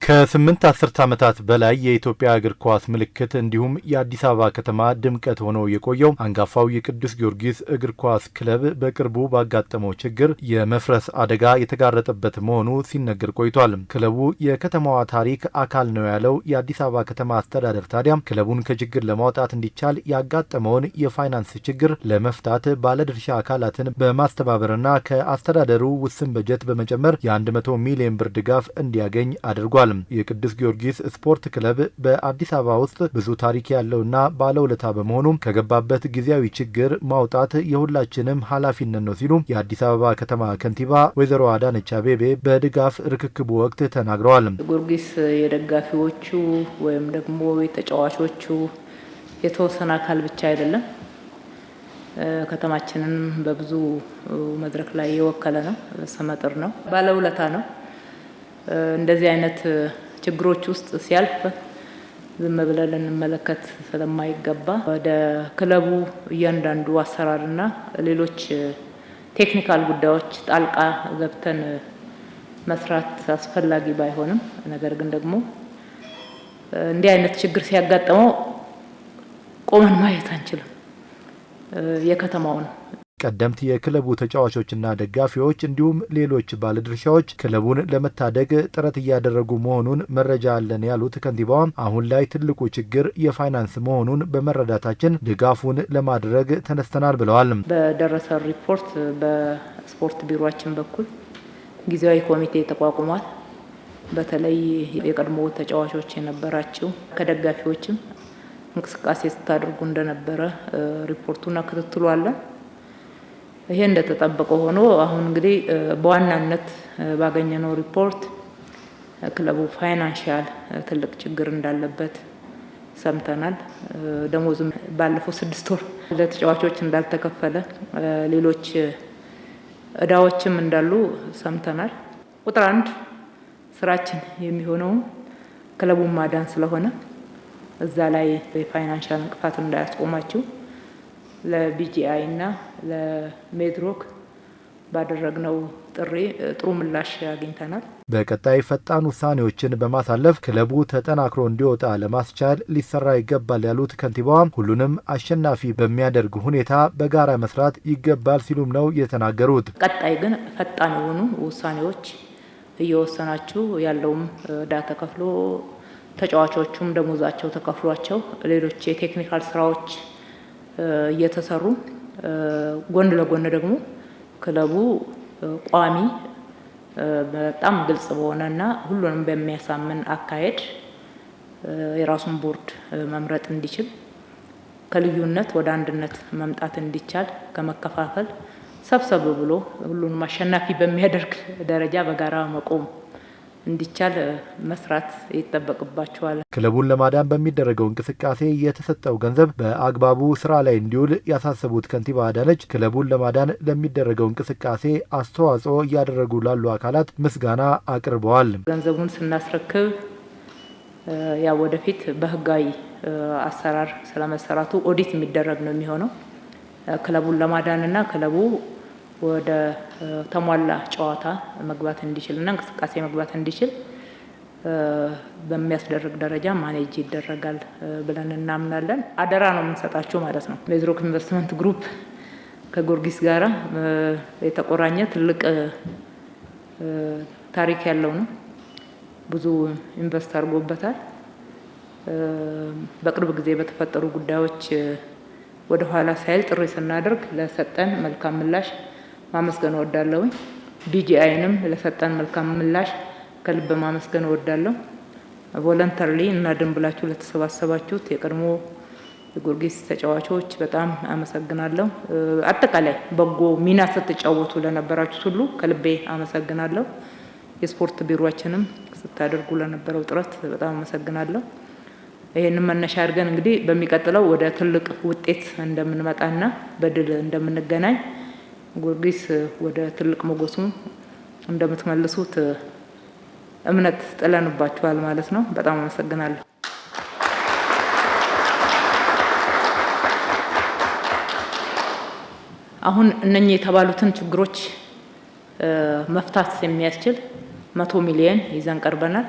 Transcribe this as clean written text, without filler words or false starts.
ከ8 አስርት ዓመታት በላይ የኢትዮጵያ እግር ኳስ ምልክት እንዲሁም የአዲስ አበባ ከተማ ድምቀት ሆኖ የቆየው አንጋፋው የቅዱስ ጊዮርጊስ እግር ኳስ ክለብ በቅርቡ ባጋጠመው ችግር የመፍረስ አደጋ የተጋረጠበት መሆኑ ሲነገር ቆይቷል። ክለቡ የከተማዋ ታሪክ አካል ነው ያለው የአዲስ አበባ ከተማ አስተዳደር ታዲያ ክለቡን ከችግር ለማውጣት እንዲቻል ያጋጠመውን የፋይናንስ ችግር ለመፍታት ባለድርሻ አካላትን በማስተባበርና ከአስተዳደሩ ውስን በጀት በመጨመር የ100 ሚሊዮን ብር ድጋፍ እንዲያገኝ አድርጓል። የቅዱስ ጊዮርጊስ ስፖርት ክለብ በአዲስ አበባ ውስጥ ብዙ ታሪክ ያለውና ባለውለታ በመሆኑ ከገባበት ጊዜያዊ ችግር ማውጣት የሁላችንም ኃላፊነት ነው ሲሉ የአዲስ አበባ ከተማ ከንቲባ ወይዘሮ አዳነች አቤቤ በድጋፍ ርክክቡ ወቅት ተናግረዋል። ጊዮርጊስ የደጋፊዎቹ ወይም ደግሞ የተጫዋቾቹ የተወሰነ አካል ብቻ አይደለም፣ ከተማችንን በብዙ መድረክ ላይ የወከለ ነው፣ ስመጥር ነው፣ ባለውለታ ነው። እንደዚህ አይነት ችግሮች ውስጥ ሲያልፍ ዝም ብለን እንመለከት ስለማይገባ ወደ ክለቡ እያንዳንዱ አሰራርና ሌሎች ቴክኒካል ጉዳዮች ጣልቃ ገብተን መስራት አስፈላጊ ባይሆንም፣ ነገር ግን ደግሞ እንዲህ አይነት ችግር ሲያጋጥመው ቆመን ማየት አንችልም። የከተማው ነው። ቀደምት የክለቡ ተጫዋቾችና ደጋፊዎች እንዲሁም ሌሎች ባለድርሻዎች ክለቡን ለመታደግ ጥረት እያደረጉ መሆኑን መረጃ አለን ያሉት ከንቲባዋ አሁን ላይ ትልቁ ችግር የፋይናንስ መሆኑን በመረዳታችን ድጋፉን ለማድረግ ተነስተናል ብለዋል። በደረሰ ሪፖርት በስፖርት ቢሮአችን በኩል ጊዜያዊ ኮሚቴ ተቋቁሟል። በተለይ የቀድሞ ተጫዋቾች የነበራቸው ከደጋፊዎችም እንቅስቃሴ ስታደርጉ እንደነበረ ሪፖርቱና ክትትሉ አለ። ይሄ እንደተጠበቀ ሆኖ አሁን እንግዲህ በዋናነት ባገኘነው ሪፖርት ክለቡ ፋይናንሻል ትልቅ ችግር እንዳለበት ሰምተናል። ደሞዝም ባለፈው 6 ወር ለተጫዋቾች እንዳልተከፈለ፣ ሌሎች እዳዎችም እንዳሉ ሰምተናል። ቁጥር 1 ስራችን የሚሆነው ክለቡን ማዳን ስለሆነ እዛ ላይ የፋይናንሻል እንቅፋት እንዳያስቆማችሁ ለቢጂአይ እና ለሜድሮክ ባደረግነው ጥሪ ጥሩ ምላሽ አግኝተናል። በቀጣይ ፈጣን ውሳኔዎችን በማሳለፍ ክለቡ ተጠናክሮ እንዲወጣ ለማስቻል ሊሰራ ይገባል ያሉት ከንቲባዋ ሁሉንም አሸናፊ በሚያደርግ ሁኔታ በጋራ መስራት ይገባል ሲሉም ነው የተናገሩት። ቀጣይ ግን ፈጣን የሆኑ ውሳኔዎች እየወሰናችሁ ያለውም ዕዳ ተከፍሎ ተጫዋቾቹም ደሞዛቸው ተከፍሏቸው ሌሎች የቴክኒካል ስራዎች እየተሰሩ ጎን ለጎን ደግሞ ክለቡ ቋሚ በጣም ግልጽ በሆነና ሁሉንም በሚያሳምን አካሄድ የራሱን ቦርድ መምረጥ እንዲችል ከልዩነት ወደ አንድነት መምጣት እንዲቻል ከመከፋፈል ሰብሰብ ብሎ ሁሉንም አሸናፊ በሚያደርግ ደረጃ በጋራ መቆም እንዲቻል መስራት ይጠበቅባቸዋል። ክለቡን ለማዳን በሚደረገው እንቅስቃሴ የተሰጠው ገንዘብ በአግባቡ ስራ ላይ እንዲውል ያሳሰቡት ከንቲባ አዳነች ክለቡን ለማዳን ለሚደረገው እንቅስቃሴ አስተዋጽኦ እያደረጉ ላሉ አካላት ምስጋና አቅርበዋል። ገንዘቡን ስናስረክብ ያው ወደፊት በህጋዊ አሰራር ስለመሰራቱ ኦዲት የሚደረግ ነው የሚሆነው። ክለቡን ለማዳንና ክለቡ ወደ ተሟላ ጨዋታ መግባት እንዲችልና እንቅስቃሴ መግባት እንዲችል በሚያስደርግ ደረጃ ማኔጅ ይደረጋል ብለን እናምናለን። አደራ ነው የምንሰጣቸው ማለት ነው። ሜድሮክ ኢንቨስትመንት ግሩፕ ከጊዮርጊስ ጋራ የተቆራኘ ትልቅ ታሪክ ያለው ነው። ብዙ ኢንቨስት አድርጎበታል። በቅርብ ጊዜ በተፈጠሩ ጉዳዮች ወደ ኋላ ሳይል ጥሪ ስናደርግ ለሰጠን መልካም ምላሽ ማመስገን እወዳለሁ። ቢጂአይንም ለሰጠን መልካም ምላሽ ከልብ ማመስገን እወዳለሁ። ቮለንተሪሊ እና ደንብላችሁ ለተሰባሰባችሁት የቀድሞ የጊዮርጊስ ተጫዋቾች በጣም አመሰግናለሁ። አጠቃላይ በጎ ሚና ስትጫወቱ ለነበራችሁ ሁሉ ከልቤ አመሰግናለሁ። የስፖርት ቢሮአችንም ስታደርጉ ለነበረው ጥረት በጣም አመሰግናለሁ። ይሄንን መነሻ አድርገን እንግዲህ በሚቀጥለው ወደ ትልቅ ውጤት እንደምንመጣና በድል እንደምንገናኝ ጊዮርጊስ ወደ ትልቅ ሞገሱ እንደምትመልሱት እምነት ጥለንባችኋል ማለት ነው። በጣም አመሰግናለሁ። አሁን እነኚህ የተባሉትን ችግሮች መፍታት የሚያስችል 100 ሚሊዮን ይዘን ቀርበናል።